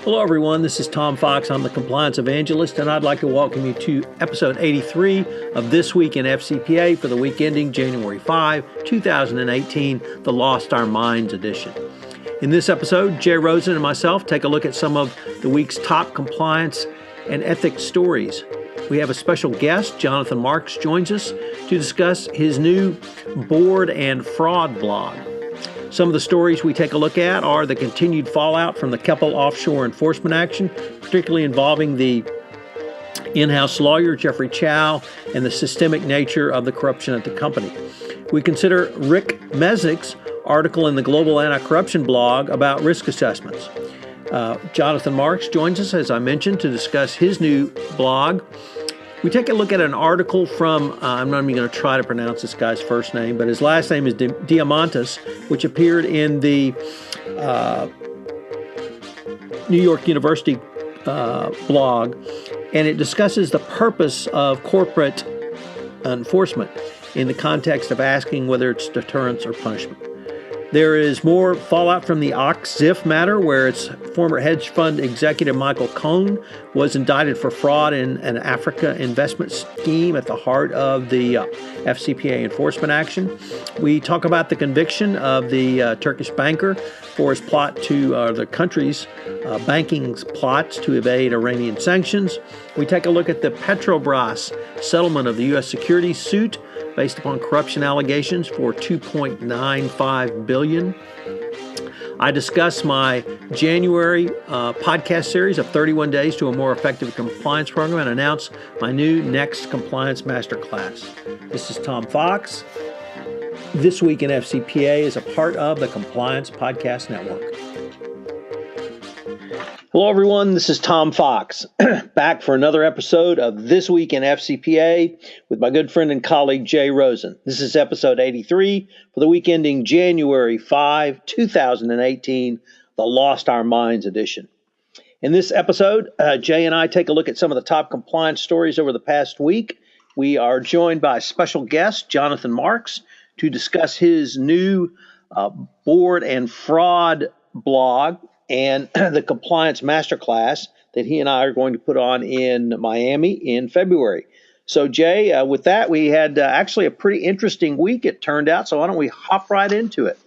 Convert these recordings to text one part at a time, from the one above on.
Hello, everyone. This is Tom Fox. I'm the Compliance Evangelist, and I'd like to welcome you to episode 83 of This Week in FCPA for the week ending January 5, 2018, the Lost Our Minds edition. In this episode, Jay Rosen and myself take a look at some of the week's top compliance and ethics stories. We have a special guest, Jonathan Marks, joins us to discuss his new board and fraud blog. Some of the stories we take a look at are the continued fallout from the Keppel Offshore enforcement action, particularly involving the in-house lawyer, Jeffrey Chow, and the systemic nature of the corruption at the company. We consider Rick Messick's article in the Global Anti-Corruption blog about risk assessments. Jonathan Marks joins us, as I mentioned, to discuss his new blog. We take a look at an article from, I'm not even going to try to pronounce this guy's first name, but his last name is Diamantis, which appeared in the New York University blog, and it discusses the purpose of corporate enforcement in the context of asking whether it's deterrence or punishment. There is more fallout from the Och Ziff matter, where its former hedge fund executive Michael Cohn was indicted for fraud in an Africa investment scheme at the heart of the FCPA enforcement action. We talk about the conviction of the Turkish banker for his plot to the country's banking plots to evade Iranian sanctions. We take a look at the Petrobras settlement of the U.S. securities suit based upon corruption allegations for $2.95 billion. I discuss my January podcast series of 31 Days to a More Effective Compliance Program and announce my new next compliance masterclass. This is Tom Fox. This Week in FCPA is a part of the Compliance Podcast Network. Hello, everyone. This is Tom Fox, back for another episode of This Week in FCPA with my good friend and colleague, Jay Rosen. This is episode 83 for the week ending January 5, 2018, the Lost Our Minds edition. In this episode, Jay and I take a look at some of the top compliance stories over the past week. We are joined by a special guest, Jonathan Marks, to discuss his new board and fraud blog and the compliance masterclass that he and I are going to put on in Miami in February. So, Jay, with that, we had actually a pretty interesting week, it turned out. So why don't we hop right into it?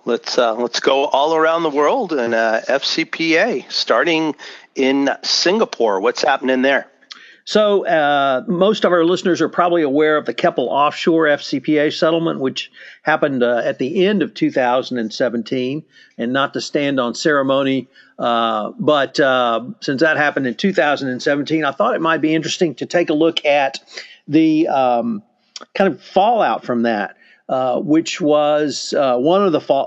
Let's go all around the world in FCPA, starting in Singapore. What's happening there? So most of our listeners are probably aware of the Keppel Offshore FCPA settlement, which happened at the end of 2017, and not to stand on ceremony, but since that happened in 2017, I thought it might be interesting to take a look at the kind of fallout from that, which was one of the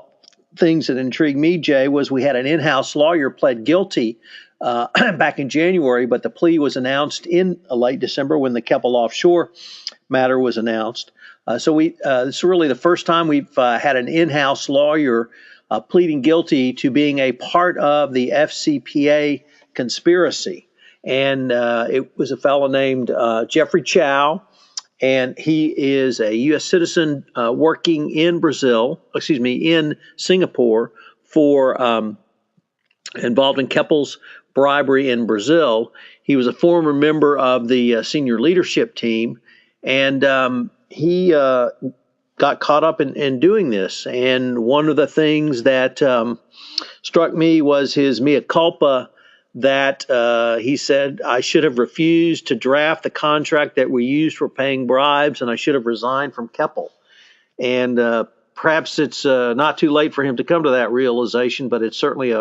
things that intrigued me, Jay, was we had an in-house lawyer pled guilty back in January, but the plea was announced in late December when the Keppel Offshore matter was announced. So it's really the first time we've had an in-house lawyer pleading guilty to being a part of the FCPA conspiracy. And it was a fellow named Jeffrey Chow, and he is a U.S. citizen working in Singapore for involved in Keppel's bribery in Brazil. He was a former member of the senior leadership team, and he got caught up in doing this. And one of the things that struck me was his mea culpa, that he said, I should have refused to draft the contract that we used for paying bribes, and I should have resigned from Keppel. And perhaps it's not too late for him to come to that realization, but it's certainly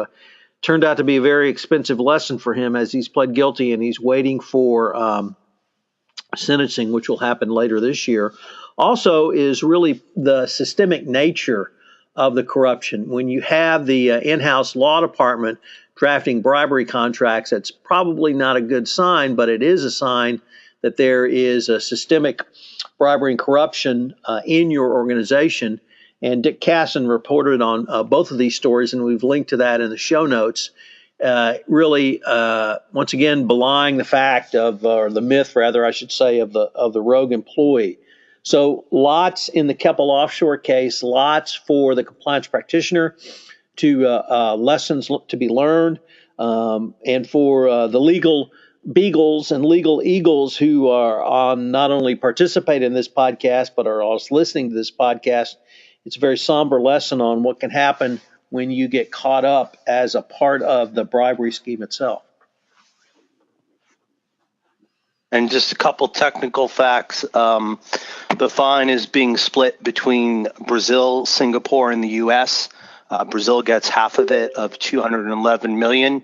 turned out to be a very expensive lesson for him as he's pled guilty and he's waiting for sentencing, which will happen later this year. Also is really the systemic nature of the corruption. When you have the in-house law department drafting bribery contracts, that's probably not a good sign, but it is a sign that there is a systemic bribery and corruption in your organization. And Dick Casson reported on both of these stories, and we've linked to that in the show notes, really, once again, belying the fact of, or the myth, rather, I should say, of the rogue employee. So lots in the Keppel Offshore case, lots for the compliance practitioner lessons to be learned, and for the legal beagles and legal eagles who are on not only participate in this podcast but are also listening to this podcast. It's a very somber lesson on what can happen when you get caught up as a part of the bribery scheme itself. And just a couple technical facts. The fine is being split between Brazil, Singapore, and the U.S. Brazil gets half of it, of $211 million,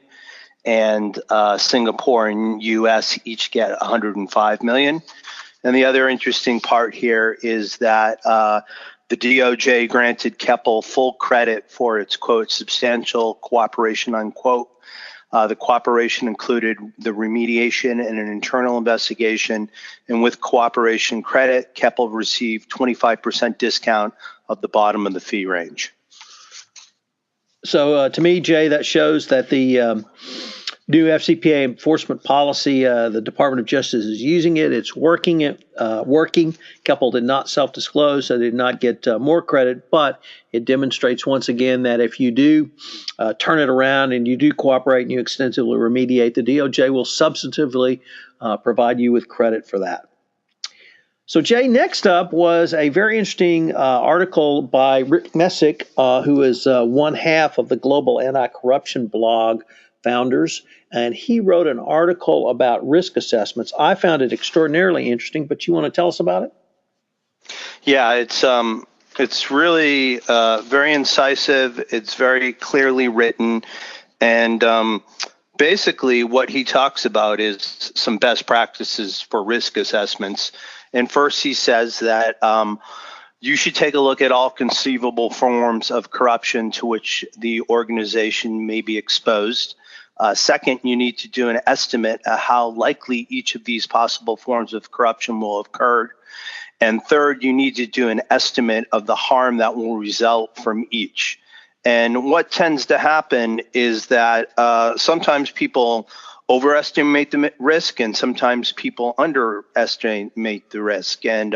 and Singapore and U.S. each get $105 million. And the other interesting part here is that the DOJ granted Keppel full credit for its, quote, substantial cooperation, unquote. The cooperation included the remediation and an internal investigation, and with cooperation credit, Keppel received 25% discount of the bottom of the fee range. So to me, Jay, that shows that the new FCPA enforcement policy, the Department of Justice is using it. It's working. Keppel did not self-disclose, so they did not get more credit, but it demonstrates once again that if you do turn it around and you do cooperate and you extensively remediate, the DOJ will substantively provide you with credit for that. So, Jay, next up was a very interesting article by Rick Messick, who is one half of the Global Anti-Corruption blog founders, and he wrote an article about risk assessments. I found it extraordinarily interesting, but you want to tell us about it? Yeah, it's really very incisive. It's very clearly written, and basically what he talks about is some best practices for risk assessments. And first, he says that you should take a look at all conceivable forms of corruption to which the organization may be exposed. Second, you need to do an estimate of how likely each of these possible forms of corruption will have occurred. And third, you need to do an estimate of the harm that will result from each. And what tends to happen is that sometimes people overestimate the risk, and sometimes people underestimate the risk. And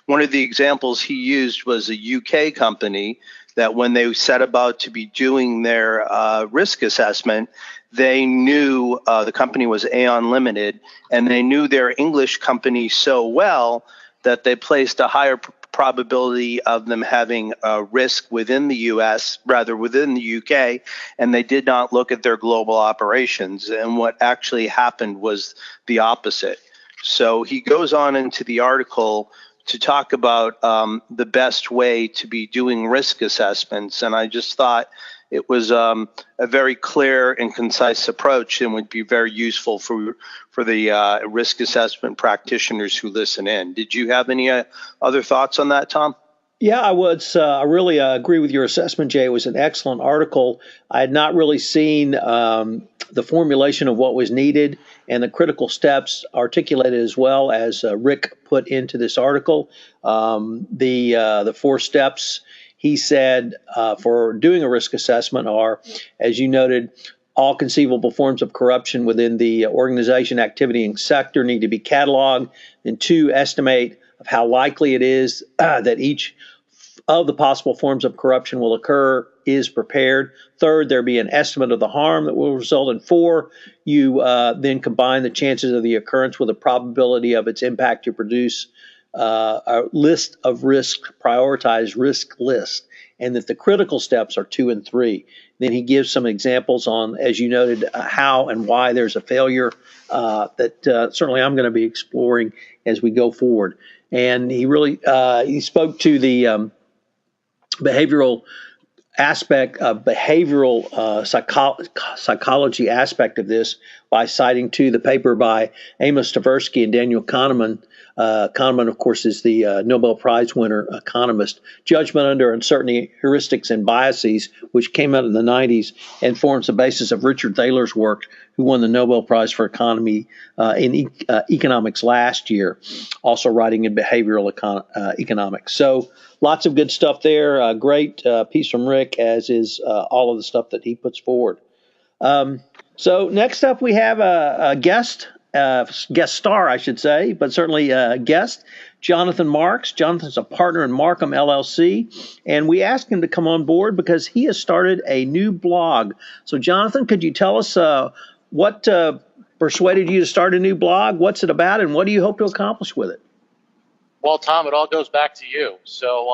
one of the examples he used was a UK company that when they set about to be doing their risk assessment, they knew the company was Aon Limited, and they knew their English company so well that they placed a higher probability of them having a risk within the U.S., rather within the UK, and they did not look at their global operations. And what actually happened was the opposite. So he goes on into the article to talk about the best way to be doing risk assessments, and I just thought it was a very clear and concise approach and would be very useful for the risk assessment practitioners who listen in. Did you have any other thoughts on that, Tom? Yeah, I would. I really agree with your assessment, Jay. It was an excellent article. I had not really seen the formulation of what was needed and the critical steps articulated as well as Rick put into this article. The 4 steps he said for doing a risk assessment are, as you noted, all conceivable forms of corruption within the organization, activity, and sector need to be cataloged. And 2, estimate of how likely it is that each of the possible forms of corruption will occur is prepared. 3rd, there be an estimate of the harm that will result. And 4, you then combine the chances of the occurrence with the probability of its impact to produce a list of risks, prioritized risk list, and that the critical steps are 2 and 3. Then he gives some examples on, as you noted, how and why there's a failure that certainly I'm going to be exploring as we go forward. And he really he spoke to the behavioral aspect of behavioral psychology aspect of this by citing to the paper by Amos Tversky and Daniel Kahneman. Kahneman, of course, is the Nobel Prize winner economist. Judgment under uncertainty, heuristics, and biases, which came out in the 90s and forms the basis of Richard Thaler's work, who won the Nobel Prize for economy in economics last year, also writing in behavioral economics. So lots of good stuff there. Great piece from Rick, as is all of the stuff that he puts forward. So next up, we have a guest guest star, I should say, but certainly guest, Jonathan Marks. Jonathan's a partner in Markham LLC, and we asked him to come on board because he has started a new blog. So, Jonathan, could you tell us what persuaded you to start a new blog? What's it about, and what do you hope to accomplish with it? Well, Tom, it all goes back to you. So,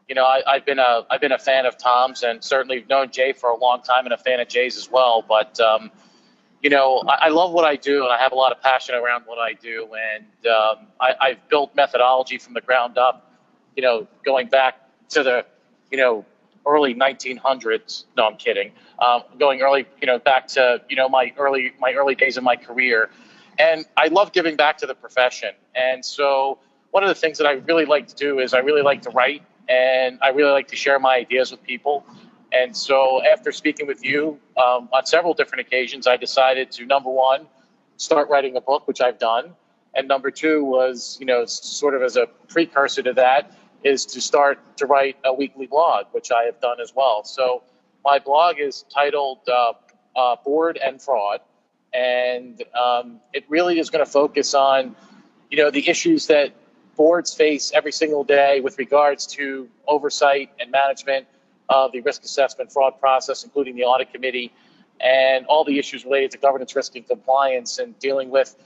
I've been a fan of Tom's, and certainly known Jay for a long time, and a fan of Jay's as well. But I love what I do, and I have a lot of passion around what I do. And I've built methodology from the ground up, going back to the, early 1900s. No, I'm kidding. Going early, back to, my early days of my career. And I love giving back to the profession. And so one of the things that I really like to do is I really like to write, and I really like to share my ideas with people. And so after speaking with you on several different occasions, I decided to, number one, start writing a book, which I've done. And number two was, sort of as a precursor to that, is to start to write a weekly blog, which I have done as well. So my blog is titled Board and Fraud. And it really is going to focus on, the issues that boards face every single day with regards to oversight and management of the risk assessment fraud process, including the audit committee, and all the issues related to governance, risk, and compliance, and dealing with,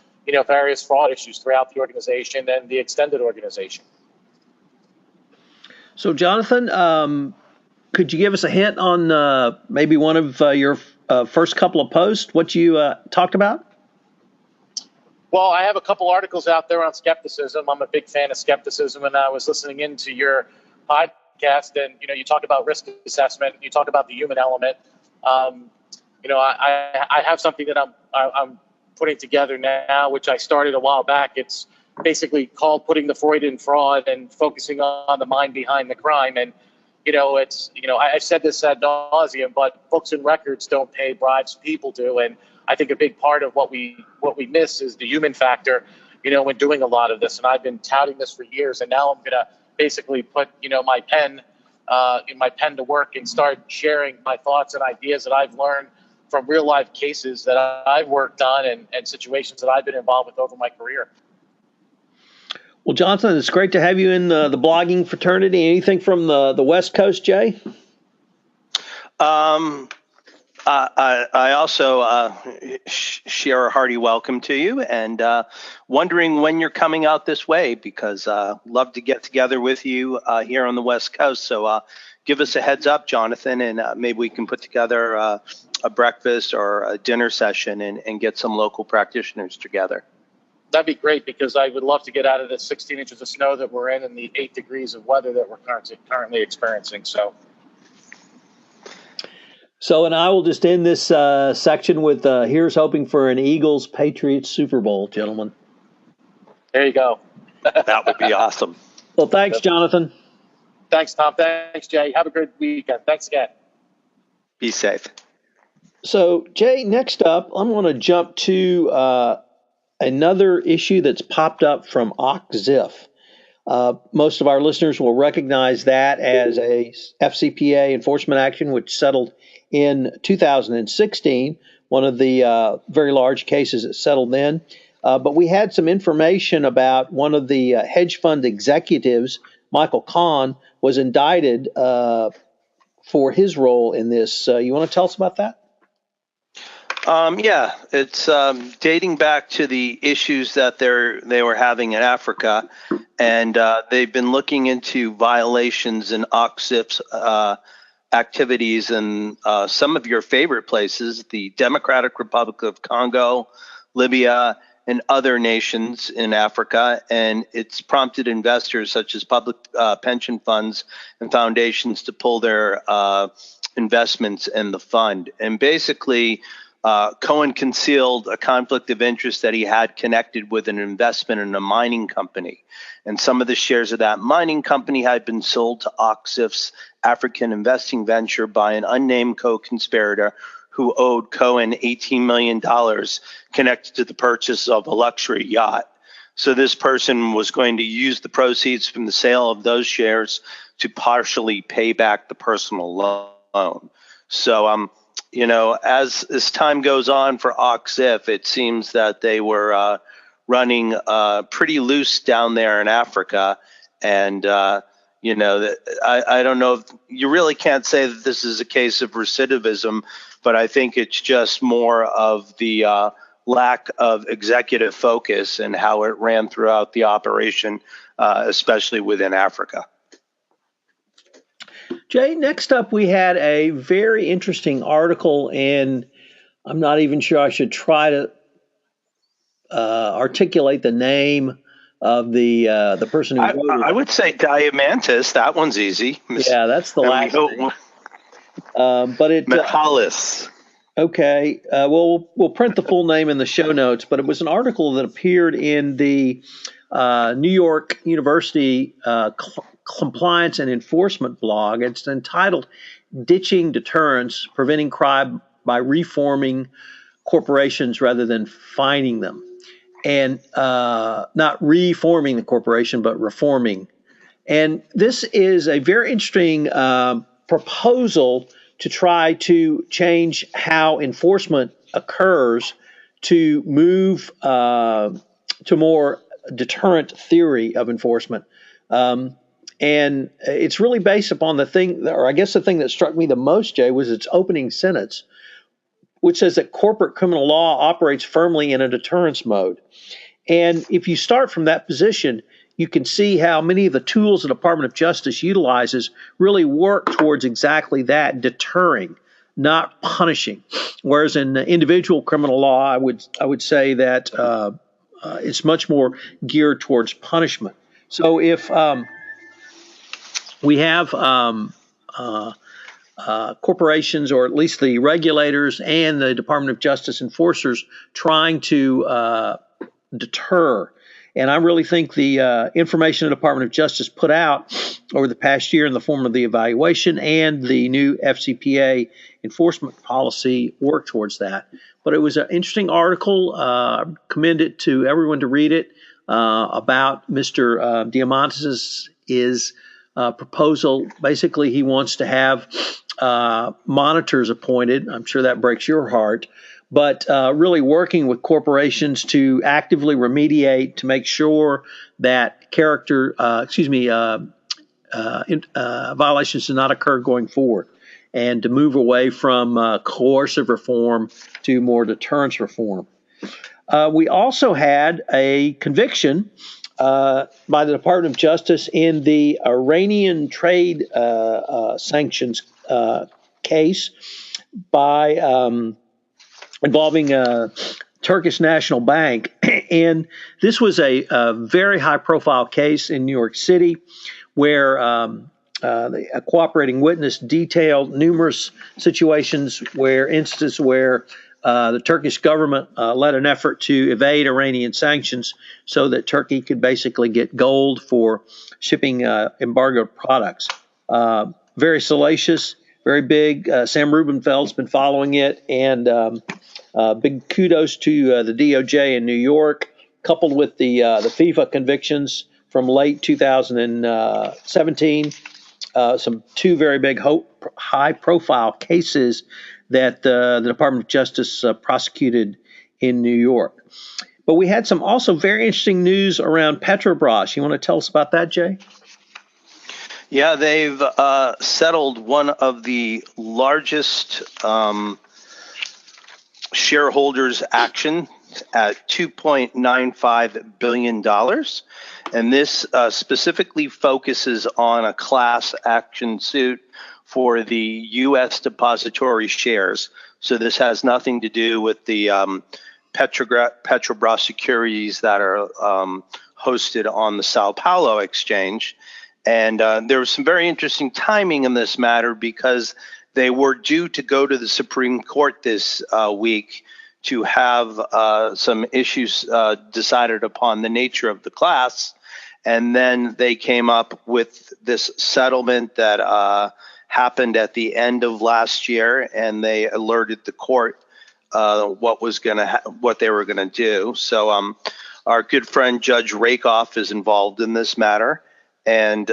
various fraud issues throughout the organization and the extended organization. So, Jonathan, could you give us a hint on maybe one of your first couple of posts, what you talked about? Well, I have a couple articles out there on skepticism. I'm a big fan of skepticism, and I was listening into your podcast, and you talk about risk assessment, you talk about the human element. I have something that I'm putting together now, which I started a while back. It's basically called Putting the Freud in Fraud and focusing on the mind behind the crime. And I've said this ad nauseum, but books and records don't pay bribes, people do. And I think a big part of what we miss is the human factor, when doing a lot of this. And I've been touting this for years, and now I'm going to basically put, my pen to work and start sharing my thoughts and ideas that I've learned from real life cases that I've worked on and situations that I've been involved with over my career. Well, Jonathan, it's great to have you in the blogging fraternity. Anything from the West Coast, Jay? I also share a hearty welcome to you, and wondering when you're coming out this way, because love to get together with you here on the West Coast. So give us a heads up, Jonathan, and maybe we can put together a breakfast or a dinner session and get some local practitioners together. That'd be great, because I would love to get out of the 16 inches of snow that we're in and the 8 degrees of weather that we're currently experiencing. So, and I will just end this section with here's hoping for an Eagles-Patriots Super Bowl, gentlemen. There you go. That would be awesome. Well, thanks, Jonathan. Thanks, Tom. Thanks, Jay. Have a good weekend. Thanks again. Be safe. So, Jay, next up, I'm going to jump to another issue that's popped up from Och Ziff. Most of our listeners will recognize that as a FCPA enforcement action which settled in 2016, one of the very large cases that settled then. But we had some information about one of the hedge fund executives, Michael Cohn, was indicted for his role in this. You want to tell us about that? Yeah, it's dating back to the issues that they were having in Africa, and they've been looking into violations in Och Ziff's activities in some of your favorite places, the Democratic Republic of Congo, Libya, and other nations in Africa. And it's prompted investors such as public pension funds and foundations to pull their investments in the fund. And basically, Cohn concealed a conflict of interest that he had connected with an investment in a mining company. And some of the shares of that mining company had been sold to Och Ziff's African investing venture by an unnamed co-conspirator who owed Cohn $18 million connected to the purchase of a luxury yacht. So this person was going to use the proceeds from the sale of those shares to partially pay back the personal loan. So as time goes on for Och Ziff, it seems that they were running pretty loose down there in Africa. And, I don't know if you really can't say that this is a case of recidivism, but I think it's just more of the lack of executive focus and how it ran throughout the operation, especially within Africa. Jay, next up, we had a very interesting article, and I'm not even sure I should try to articulate the name of the person who wrote it. I would say Diamantis. That one's easy. Yeah, that's the last name. But it Mihailis. Okay. We'll print the full name in the show notes, but it was an article that appeared in the New York University Compliance and Enforcement blog. It's entitled "Ditching Deterrence: Preventing Crime by Reforming Corporations Rather Than Fining Them." And not reforming the corporation, but reforming. And this is a very interesting proposal to try to change how enforcement occurs to move to more deterrent theory of enforcement. And it's really based upon the thing, or I guess the thing that struck me the most, Jay, was its opening sentence, which says that corporate criminal law operates firmly in a deterrence mode. And if you start from that position, you can see how many of the tools the Department of Justice utilizes really work towards exactly that, deterring, not punishing. Whereas in individual criminal law, I would say that it's much more geared towards punishment. So if we have corporations, or at least the regulators and the Department of Justice enforcers, trying to deter. And I really think the information the Department of Justice put out over the past year in the form of the evaluation and the new FCPA enforcement policy work towards that. But it was an interesting article. Commend it to everyone to read it about Mr. Diamantis' proposal. Basically, he wants to have monitors appointed. I'm sure that breaks your heart. But really working with corporations to actively remediate, to make sure that violations do not occur going forward, and to move away from coercive reform to more deterrence reform. We also had a conviction by the Department of Justice in the Iranian trade sanctions case by involving Turkish National Bank. And this was a very high-profile case in New York City where a cooperating witness detailed numerous instances where the Turkish government led an effort to evade Iranian sanctions so that Turkey could basically get gold for shipping embargoed products. Very salacious, very big. Sam Rubenfeld's been following it, and big kudos to the DOJ in New York, coupled with the FIFA convictions from late 2017. Some two very big high-profile cases that the Department of Justice prosecuted in New York. But we had some also very interesting news around Petrobras. You want to tell us about that, Jay? Yeah, they've settled one of the largest shareholders' action at $2.95 billion. And this specifically focuses on a class action suit for the U.S. depository shares. So this has nothing to do with the Petrobras securities that are hosted on the Sao Paulo exchange. And there was some very interesting timing in this matter because they were due to go to the Supreme Court this week to have some issues decided upon the nature of the class. And then they came up with this settlement that happened at the end of last year, and they alerted the court what they were gonna do. So our good friend Judge Rakoff is involved in this matter, and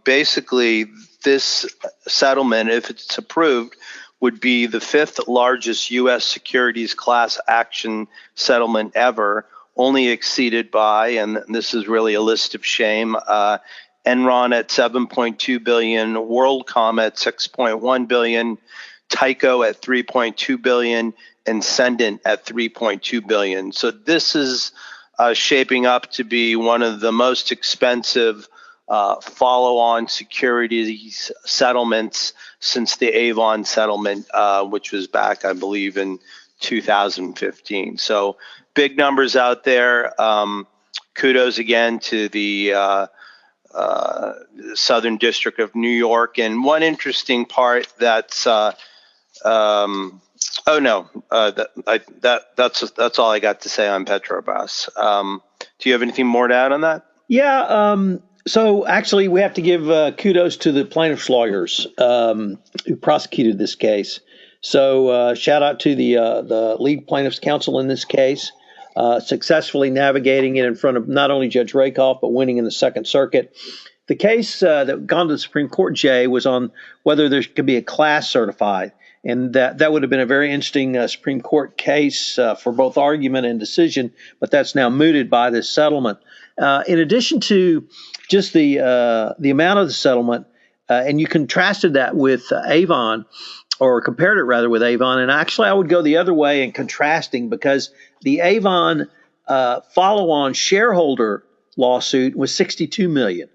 basically this settlement, if it's approved, would be the 5th largest U.S. securities class action settlement ever, only exceeded by, and this is really a list of shame, Enron at $7.2 billion, WorldCom at $6.1 billion, Tyco at $3.2 billion, and Cendant at $3.2 billion. So this is shaping up to be one of the most expensive follow-on securities settlements since the Avon settlement, which was back, I believe, in 2015. So big numbers out there. Kudos again to the Southern District of New York. And one interesting part that's that's all I got to say on Petrobras. Do you have anything more to add on that? Yeah. So actually, we have to give kudos to the plaintiff's lawyers who prosecuted this case. So shout out to the lead plaintiff's counsel in this case, successfully navigating it in front of not only Judge Rakoff, but winning in the Second Circuit. The case that gone to the Supreme Court, Jay, was on whether there could be a class certified. And that would have been a very interesting Supreme Court case for both argument and decision, but that's now mooted by this settlement. In addition to just the amount of the settlement, and you contrasted that with Avon, or compared it rather with Avon, and actually I would go the other way in contrasting, because the Avon follow-on shareholder lawsuit was $62 million.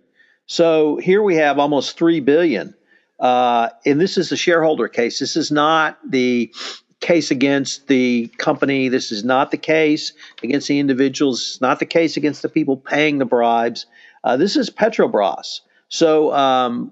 So here we have almost $3 billion. And this is a shareholder case. This is not the case against the company. This is not the case against the individuals. It's not the case against the people paying the bribes. This is Petrobras. So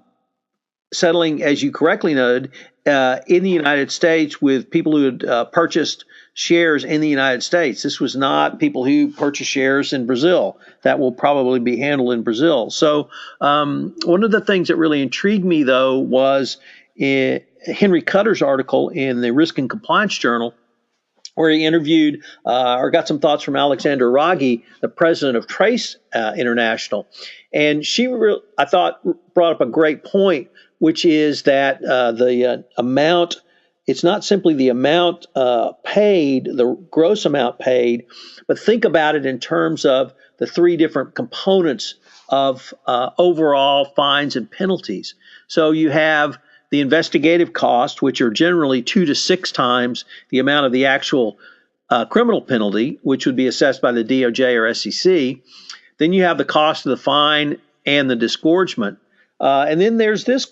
settling, as you correctly noted, in the United States with people who had purchased shares in the United States. This was not people who purchased shares in Brazil. That will probably be handled in Brazil. So one of the things that really intrigued me, though, was Henry Cutter's article in the Risk and Compliance Journal, where he interviewed or got some thoughts from Alexandra Raggi, the president of Trace International. And she, I thought, brought up a great point, which is that the amount, it's not simply the amount paid, the gross amount paid, but think about it in terms of the three different components of overall fines and penalties. So you have the investigative costs, which are generally 2 to 6 times the amount of the actual criminal penalty, which would be assessed by the DOJ or SEC. Then you have the cost of the fine and the disgorgement. And then there's this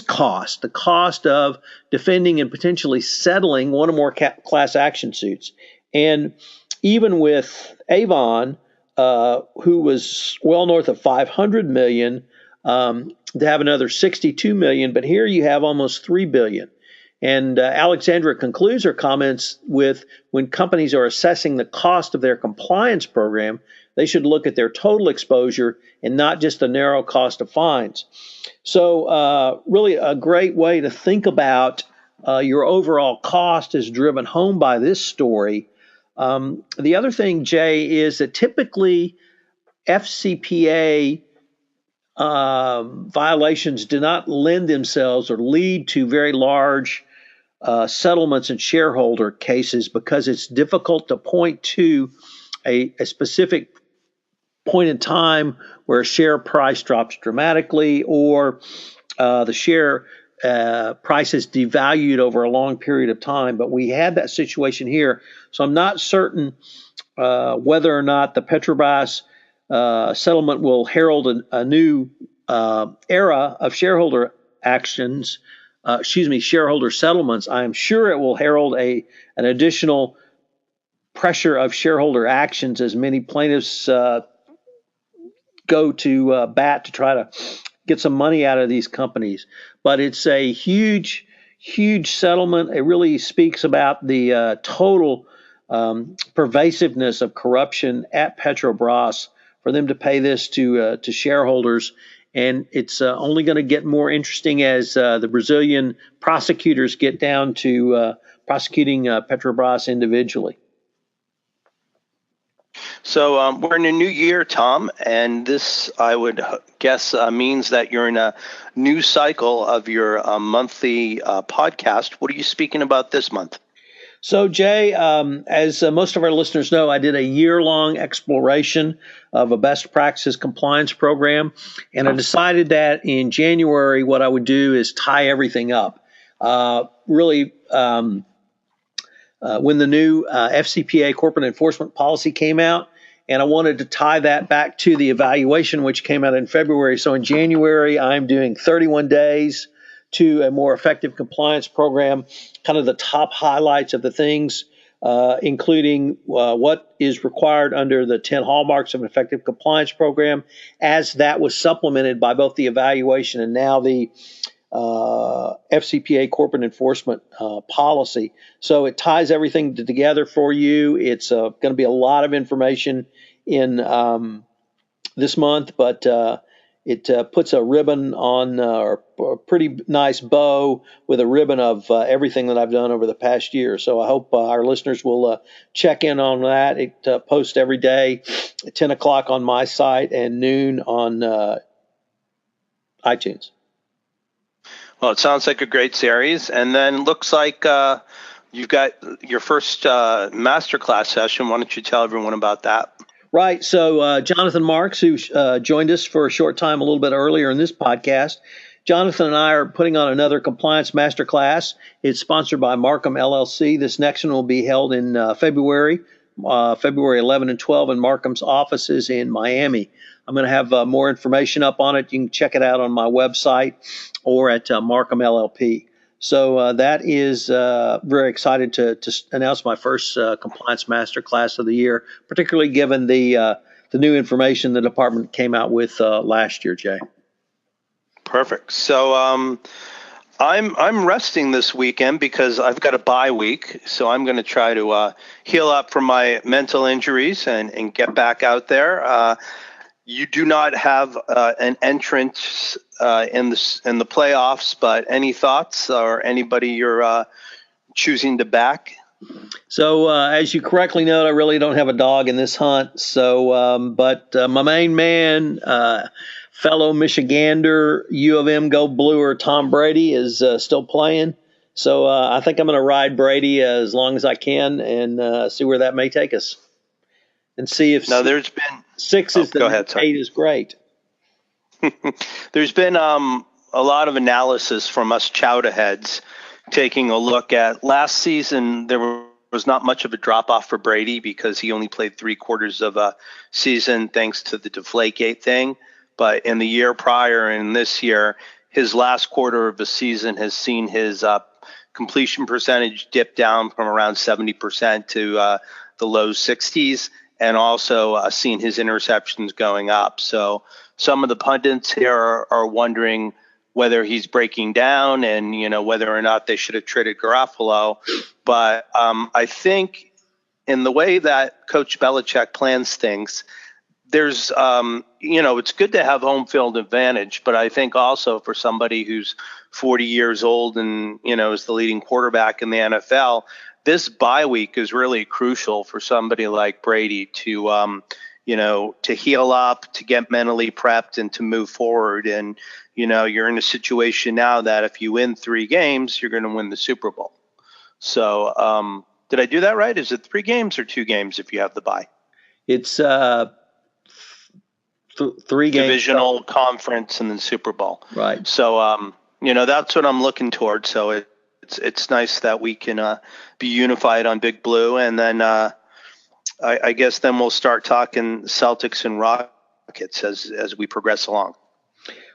cost, the cost of defending and potentially settling one or more class action suits. And even with Avon, who was well north of $500 million, to have another $62 million, but here you have almost $3 billion. And Alexandra concludes her comments with, when companies are assessing the cost of their compliance program, they should look at their total exposure and not just the narrow cost of fines. So really a great way to think about your overall cost is driven home by this story. The other thing, Jay, is that typically FCPA violations do not lend themselves or lead to very large settlements and shareholder cases, because it's difficult to point to a specific point in time where a share price drops dramatically, or the share price is devalued over a long period of time. But we had that situation here. So I'm not certain whether or not the Petrobras settlement will herald a new era of shareholder actions, shareholder settlements. I am sure it will herald an additional pressure of shareholder actions as many plaintiffs go to bat to try to get some money out of these companies. But it's a huge, huge settlement. It really speaks about the total pervasiveness of corruption at Petrobras for them to pay this to shareholders. And it's only going to get more interesting as the Brazilian prosecutors get down to prosecuting Petrobras individually. So we're in a new year, Tom, and this, I would guess, means that you're in a new cycle of your monthly podcast. What are you speaking about this month? So, Jay, as most of our listeners know, I did a year-long exploration of a best practices compliance program, and I decided that in January, what I would do is tie everything up. When the new FCPA corporate enforcement policy came out, and I wanted to tie that back to the evaluation, which came out in February. So in January, I'm doing 31 days to a more effective compliance program, kind of the top highlights of the things, including what is required under the 10 hallmarks of an effective compliance program, as that was supplemented by both the evaluation and now the FCPA corporate enforcement policy. So it ties everything together for you. It's going to be a lot of information in this month, but it puts a ribbon on, or a pretty nice bow with a ribbon of everything that I've done over the past year. So I hope our listeners will check in on that. It posts every day at 10 o'clock on my site and noon on iTunes. Well, it sounds like a great series, and then looks like you've got your first masterclass session. Why don't you tell everyone about that? Right. So Jonathan Marks, who joined us for a short time a little bit earlier in this podcast, Jonathan and I are putting on another compliance masterclass. It's sponsored by Markham LLC. This next one will be held in February 11 and 12 in Markham's offices in Miami. I'm going to have more information up on it. You can check it out on my website or at Markham LLP. So that is very excited to announce my first compliance masterclass of the year, particularly given the new information the department came out with last year, Jay. Perfect. So I'm resting this weekend because I've got a bye week. So I'm going to try to heal up from my mental injuries and get back out there. You do not have an entrance in the playoffs, but any thoughts or anybody you're choosing to back? So as you correctly note, I really don't have a dog in this hunt. So, but my main man, fellow Michigander, U of M Go Bluer, Tom Brady is still playing. So I think I'm going to ride Brady as long as I can and see where that may take us. And see if there's been 6 is the 8 is great. There's been a lot of analysis from us chowder heads taking a look at last season. There was not much of a drop off for Brady because he only played 3/4 of a season thanks to the Deflategate thing. But in the year prior and this year, his last quarter of the season has seen his completion percentage dip down from around 70% to the low 60s. And also seen his interceptions going up. So some of the pundits here are wondering whether he's breaking down and, whether or not they should have traded Garoppolo. But I think in the way that Coach Belichick plans things, there's, it's good to have home field advantage. But I think also for somebody who's 40 years old and, is the leading quarterback in the NFL, this bye week is really crucial for somebody like Brady to, to heal up, to get mentally prepped and to move forward. And, you're in a situation now that if you win 3 games, you're going to win the Super Bowl. So did I do that right? Is it 3 games or 2 games if you have the bye? It's 3 games. Divisional, conference, and then Super Bowl. Right. So, that's what I'm looking towards. So it's nice that we can be unified on Big Blue, and then I guess then we'll start talking Celtics and Rockets as we progress along.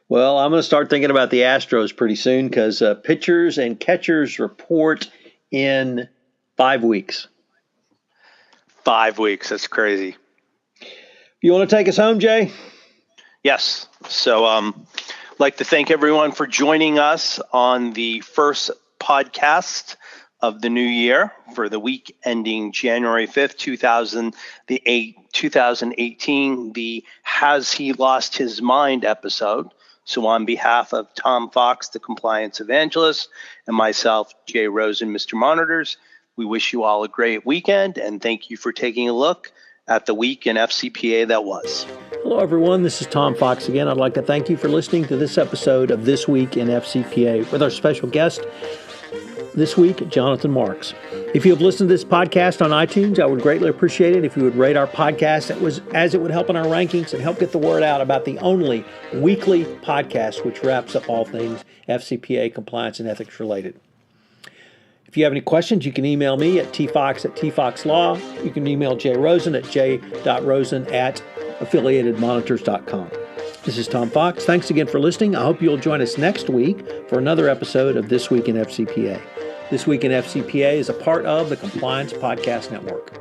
Well, I'm going to start thinking about the Astros pretty soon because pitchers and catchers report in 5 weeks. 5 weeks. That's crazy. You want to take us home, Jay? Yes. So I'd like to thank everyone for joining us on the first podcast of the new year for the week ending January 5th, 2018, the Has He Lost His Mind episode. So on behalf of Tom Fox, the compliance evangelist, and myself, Jay Rosen, Mr. Monitors, we wish you all a great weekend and thank you for taking a look at the week in FCPA that was. Hello, everyone. This is Tom Fox again. I'd like to thank you for listening to this episode of This Week in FCPA with our special guest this week, Jonathan Marks. If you have listened to this podcast on iTunes, I would greatly appreciate it if you would rate our podcast, as it would help in our rankings and help get the word out about the only weekly podcast which wraps up all things FCPA compliance and ethics related. If you have any questions, you can email me at tfox@tfoxlaw. You can email Rosen at j.rosen@affiliatedmonitors.com. This is Tom Fox. Thanks again for listening. I hope you'll join us next week for another episode of This Week in FCPA. This Week in FCPA is a part of the Compliance Podcast Network.